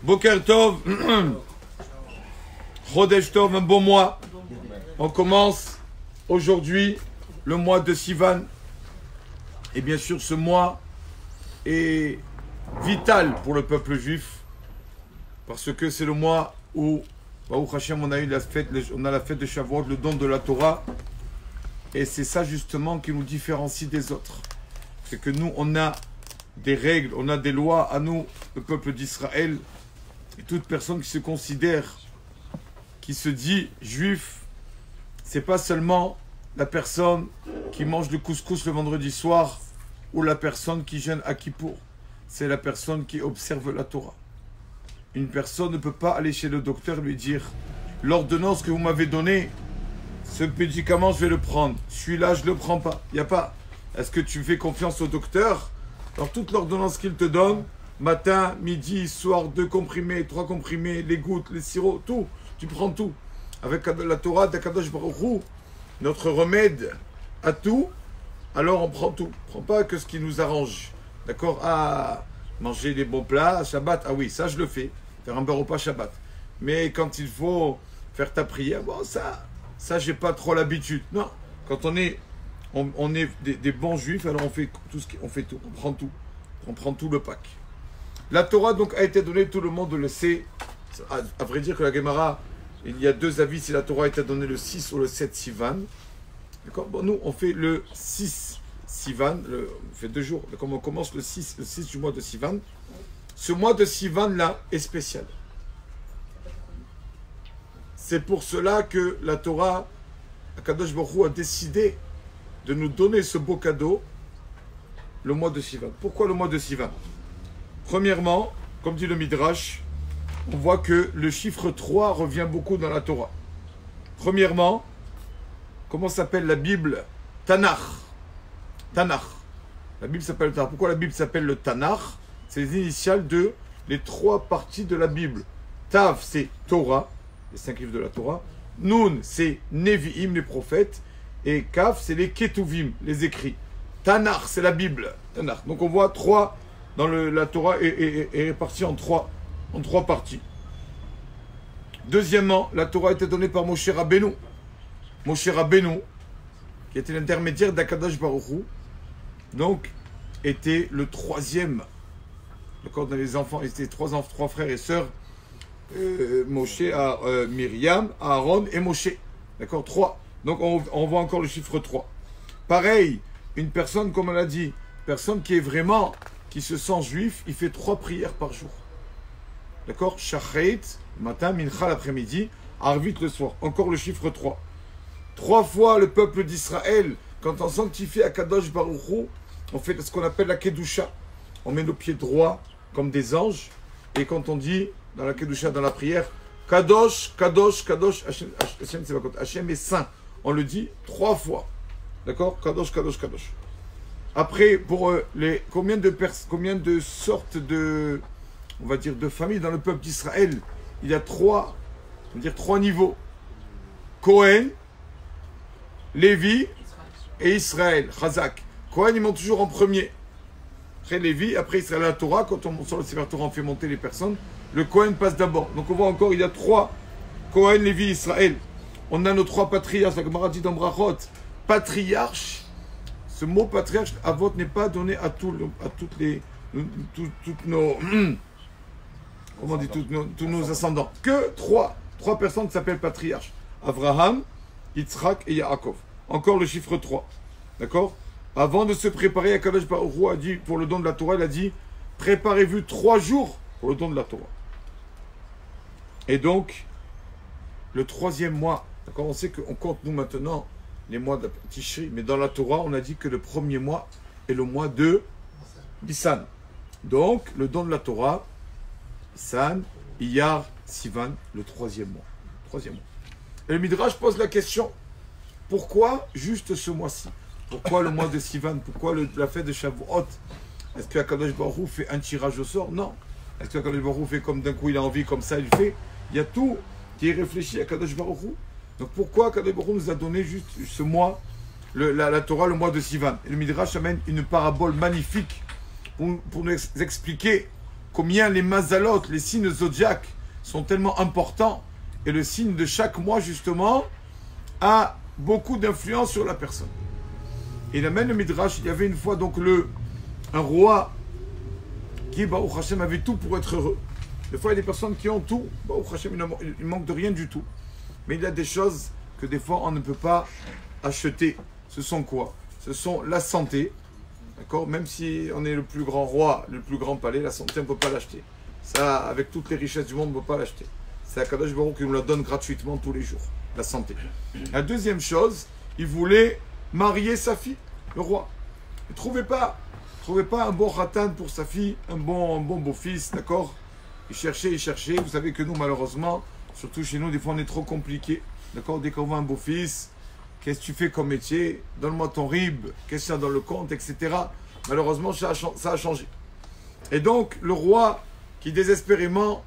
Boker Tov, Chodesh Tov, un bon mois. On commence aujourd'hui le mois de Sivan. Et bien sûr, ce mois est vital pour le peuple juif parce que c'est le mois où, Baruch Hashem, on a la fête de Shavuot, le don de la Torah. Et c'est ça justement qui nous différencie des autres. C'est que nous, on a des règles, on a des lois à nous, le peuple d'Israël. Et toute personne qui se considère, qui se dit juif, c'est pas seulement la personne qui mange le couscous le vendredi soir ou la personne qui jeûne à Kippour. C'est la personne qui observe la Torah. Une personne ne peut pas aller chez le docteur et lui dire « L'ordonnance que vous m'avez donnée, ce médicament, je vais le prendre. Celui-là, je ne le prends pas. » Il n'y a pas. Est-ce que tu fais confiance au docteur? Alors, toute l'ordonnance qu'il te donne, matin, midi, soir, 2 comprimés, 3 comprimés, les gouttes, les sirops, tout. Tu prends tout. Avec la Torah d'Akadosh Baruch Hu, notre remède à tout, alors on prend tout. On ne prend pas que ce qui nous arrange. D'accord? Ah, manger des bons plats, Shabbat, ah oui, ça je le fais. Faire un beurre au pas Shabbat. Mais quand il faut faire ta prière, bon, ça j'ai pas trop l'habitude. Non, quand on est des bons juifs, alors on fait tout on prend tout. On prend tout le pack. La Torah donc a été donnée, tout le monde le sait. À vrai dire que la Gemara, il y a 2 avis si la Torah a été donnée le 6 ou le 7 Sivan. D'accord? Bon, nous on fait le 6 Sivan, on fait 2 jours. Comme on commence le 6 du mois de Sivan, ce mois de Sivan là est spécial. C'est pour cela que la Torah, Akadosh Baruch Hu a décidé de nous donner ce beau cadeau, le mois de Sivan. Pourquoi le mois de Sivan? Premièrement, comme dit le Midrash, on voit que le chiffre 3 revient beaucoup dans la Torah. Premièrement, comment s'appelle la Bible? Tanakh. Tanakh. La Bible s'appelle Tanakh. Pourquoi la Bible s'appelle le Tanakh? C'est les initiales de les 3 parties de la Bible. Tav, c'est Torah, les 5 livres de la Torah. Nun, c'est Nevi'im, les prophètes. Et Kaf, c'est les Ketuvim, les écrits. Tanakh, c'est la Bible. Tanakh. Donc on voit 3 dans la Torah est répartie en 3 parties. Deuxièmement, la Torah a été donnée par Moshe Rabbeinu. Moshe Rabbeinu, qui était l'intermédiaire d'Akadosh Baruch Hu, donc était le 3e. D'accord, dans les enfants, ils étaient 3 frères et sœurs. Moshe, Myriam, Aaron et Moshe. D'accord, 3. Donc on voit encore le chiffre 3. Pareil, une personne, comme on l'a dit, personne qui se sent juif, il fait 3 prières par jour. D'accord? Shachet, matin, mincha l'après-midi, arvit le soir. Encore le chiffre 3. 3 fois le peuple d'Israël, quand on sanctifie Akadosh Baruch Hu, on fait ce qu'on appelle la Kedusha. On met nos pieds droits comme des anges. Et quand on dit, dans la Kedusha, dans la prière, Kadosh, Kadosh, Kadosh, Hashem est saint. On le dit 3 fois. D'accord? Kadosh, Kadosh, Kadosh. Après, pour combien de sortes de, on va dire, de familles dans le peuple d'Israël, il y a 3 niveaux. Cohen, Lévi et Israël. Chazak. Cohen, ils montent toujours en premier. Après Lévi, après Israël, la Torah. Quand on monte sur le Sefer Torah, on fait monter les personnes. Le Cohen passe d'abord. Donc on voit encore, il y a 3. Cohen, Lévi, Israël. On a nos 3 patriarches. La Gemara dit dans Brachot, patriarche. Ce mot patriarche, avot, n'est pas donné à toutes nos, comment on dit, tous nos ascendants. Que 3 personnes qui s'appellent patriarches. Abraham, Yitzhak et Yaakov. Encore le chiffre 3. D'accord? Avant de se préparer, Akadosh Baruch Hu a dit, pour le don de la Torah, il a dit, préparez-vous 3 jours pour le don de la Torah. Et donc, le 3e mois, d'accord, on sait qu'on compte nous maintenant les mois de Tishri, mais dans la Torah, on a dit que le 1er mois est le mois de Nissan. Donc, le don de la Torah, Nissan, Iyar, Sivan, le 3e mois. 3e mois. Et le Midrash pose la question, pourquoi juste ce mois-ci? Pourquoi le mois de Sivan? Pourquoi la fête de Shavuot? Est-ce que Akadosh Baruch Hu fait un tirage au sort? Non. Est-ce que Akadosh Baruch Hu fait comme d'un coup il a envie, comme ça il fait? Il y a tout qui est réfléchi à Akadosh Baruch Hu. Donc pourquoi Akadosh Baruch Hu nous a donné juste ce mois, la Torah, le mois de Sivan? Et le Midrash amène une parabole magnifique pour nous expliquer combien les mazalot, les signes zodiaques sont tellement importants. Et le signe de chaque mois, justement, a beaucoup d'influence sur la personne. Il amène le Midrash, il y avait une fois donc un roi qui, Baruch Hashem, avait tout pour être heureux. Des fois, il y a des personnes qui ont tout, Baruch Hashem, il manque de rien du tout. Mais il y a des choses que des fois, on ne peut pas acheter. Ce sont quoi? Ce sont la santé, d'accord? Même si on est le plus grand roi, le plus grand palais, la santé, on ne peut pas l'acheter. Ça, avec toutes les richesses du monde, on ne peut pas l'acheter. C'est Akadosh Baruch qui nous la donne gratuitement tous les jours, la santé. La deuxième chose, il voulait marier sa fille, le roi. Il ne trouvait pas un bon ratan pour sa fille, un bon beau-fils, d'accord? Il cherchait. Vous savez que nous, malheureusement, surtout chez nous, des fois, on est trop compliqué, d'accord? Dès qu'on voit un beau-fils, qu'est-ce que tu fais comme métier? Donne-moi ton rib, qu'est-ce qu'il y a dans le compte, etc. Malheureusement, ça a changé. Et donc, le roi, qui désespérément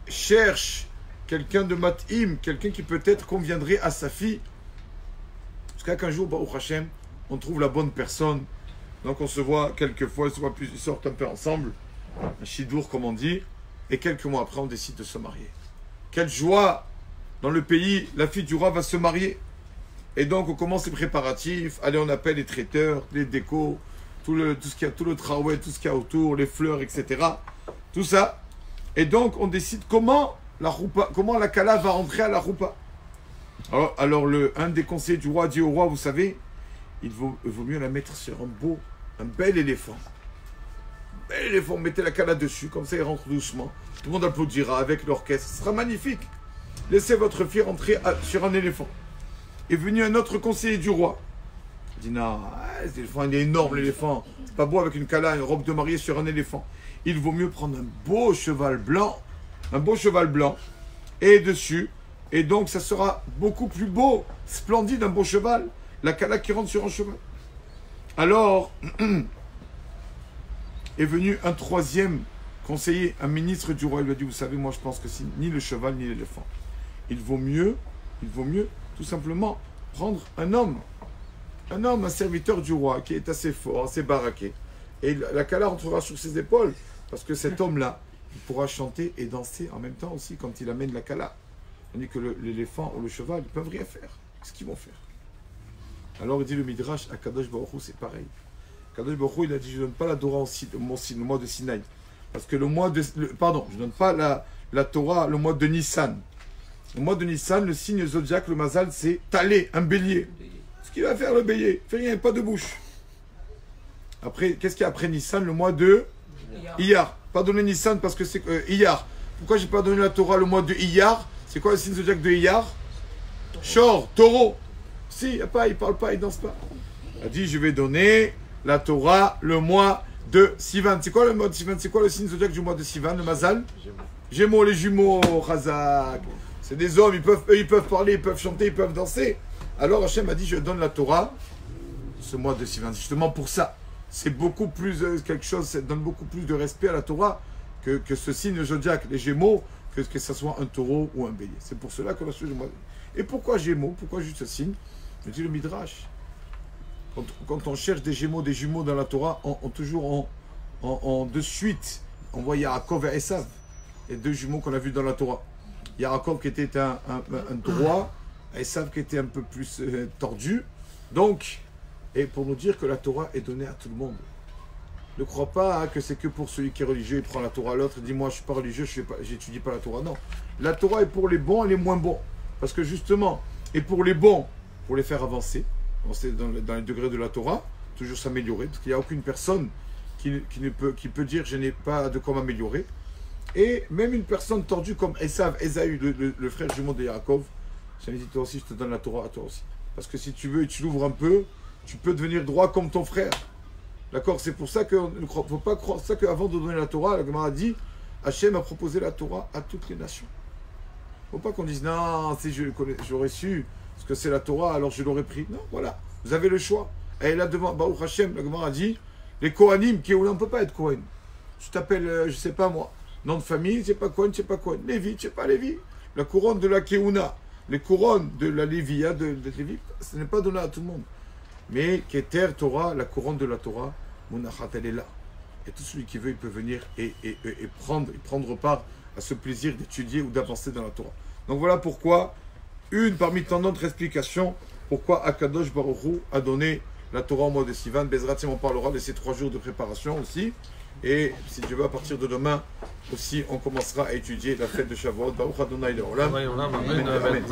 cherche quelqu'un de mat'im, quelqu'un qui peut-être conviendrait à sa fille, jusqu'à qu'un jour, Baruch Hashem, on trouve la bonne personne. Donc on se voit quelques fois, ils sortent un peu ensemble, un chidour comme on dit, et quelques mois après, on décide de se marier. Quelle joie! Dans le pays, la fille du roi va se marier. Et donc on commence les préparatifs, allez, on appelle les traiteurs, les décos, tout ce qu'il y a, tout le traweh, tout ce qu'il y a autour, les fleurs, etc. Tout ça. Et donc, on décide comment la Kala va rentrer à la roupa. Alors un des conseillers du roi dit au roi, vous savez, il vaut mieux la mettre sur un bel éléphant. Un bel éléphant, mettez la Kala dessus, comme ça il rentre doucement. Tout le monde applaudira avec l'orchestre, ce sera magnifique. Laissez votre fille rentrer sur un éléphant. Est venu un autre conseiller du roi. Il dit, non, l'éléphant il est énorme, l'éléphant. C'est pas beau avec une Kala, une robe de mariée sur un éléphant. Il vaut mieux prendre un beau cheval blanc, et dessus, et donc ça sera beaucoup plus beau, splendide, un beau cheval, la Kala qui rentre sur un cheval. Alors, est venu un troisième conseiller, un ministre du roi, il lui a dit, vous savez, moi je pense que c'est ni le cheval ni l'éléphant. Il vaut mieux, tout simplement, prendre un homme, un serviteur du roi, qui est assez fort, assez baraqué. Et la Kala rentrera sur ses épaules. Parce que cet homme-là, il pourra chanter et danser en même temps aussi quand il amène la Kala. Tandis que l'éléphant ou le cheval, ils ne peuvent rien faire. Qu'est-ce qu'ils vont faire? Alors il dit le Midrash, à Kadosh Baruch Hu, c'est pareil. Kadosh Baruch Hu, il a dit, je ne donne pas la Torah le mois de Sinaï. Parce que je ne donne pas la Torah le mois de Nissan. Le mois de Nissan, le signe zodiaque, le mazal, c'est Talé, un bélier. Ce qu'il va faire le bélier, il fait rien, pas de bouche. Après, qu'est-ce qu'il y a après Nissan? Le mois de Iyar. Pas donné Nissan parce que c'est Iyar. Pourquoi j'ai pas donné la Torah le mois de Iyar? C'est quoi le signe zodiaque de Iyar? Shor, taureau. Si, il parle pas, il danse pas. Il a dit, je vais donner la Torah le mois de Sivan. C'est quoi le mois de Sivan? C'est quoi le signe zodiaque du mois de Sivan, le mazal? Gémeaux, les jumeaux, Chazak. C'est des hommes, ils peuvent parler, ils peuvent chanter, ils peuvent danser. Alors Hachem a dit, je donne la Torah ce mois de Sivan. Justement pour ça. C'est beaucoup plus quelque chose, ça donne beaucoup plus de respect à la Torah que ce signe zodiaque, les Gémeaux, que ce soit un taureau ou un bélier. C'est pour cela que la suite de moi. Et pourquoi Gémeaux? Pourquoi juste ce signe? Je dis le Midrash. Quand on cherche des jumeaux dans la Torah, on toujours de suite, on voit Yaakov et Esav, les deux jumeaux qu'on a vus dans la Torah. Yaakov qui était un droit, Esav qui était un peu plus tordu. Donc, et pour nous dire que la Torah est donnée à tout le monde. Ne crois pas que c'est que pour celui qui est religieux, il prend la Torah à l'autre, il dit moi je suis pas religieux, j'étudie pas la Torah. Non, la Torah est pour les bons et les moins bons. Parce que justement, et pour les bons, pour les faire avancer dans les degrés de la Torah, toujours s'améliorer, parce qu'il n'y a aucune personne qui peut dire je n'ai pas de quoi m'améliorer. Et même une personne tordue comme Esaü, le frère jumeau de Yaakov, ça dit toi aussi je te donne la Torah à toi aussi. Parce que si tu veux et tu l'ouvres un peu, tu peux devenir droit comme ton frère. D'accord? C'est pour ça qu'il ne faut pas croire ça qu'avant de donner la Torah, la Gemara a dit Hachem a proposé la Torah à toutes les nations. Il ne faut pas qu'on dise non, si j'aurais su ce que c'est la Torah, alors je l'aurais pris. Non, voilà, vous avez le choix. Et là devant Baruch Hachem, la Gemara a dit les Kohanim, qui on ne peut pas être Kohen. Tu t'appelles, je ne sais pas moi, nom de famille, c'est pas Kohen, c'est pas Kohen. Lévi, c'est pas Lévi. La couronne de la Keuna, les couronnes de la Lévia, de Lévi, ce n'est pas donné à tout le monde. Mais Keter Torah, la couronne de la Torah, Munachat, elle est là. Et tout celui qui veut, il peut venir et prendre part à ce plaisir d'étudier ou d'avancer dans la Torah. Donc voilà pourquoi, une parmi tant d'autres explications, pourquoi Akadosh Baruch Hu a donné la Torah au mois de Sivan. Bezrat Hashem, on parlera de ces 3 jours de préparation aussi. Et si Dieu veut, à partir de demain aussi, on commencera à étudier la fête de Shavuot. Baruch Adonai Le'olam. Amen.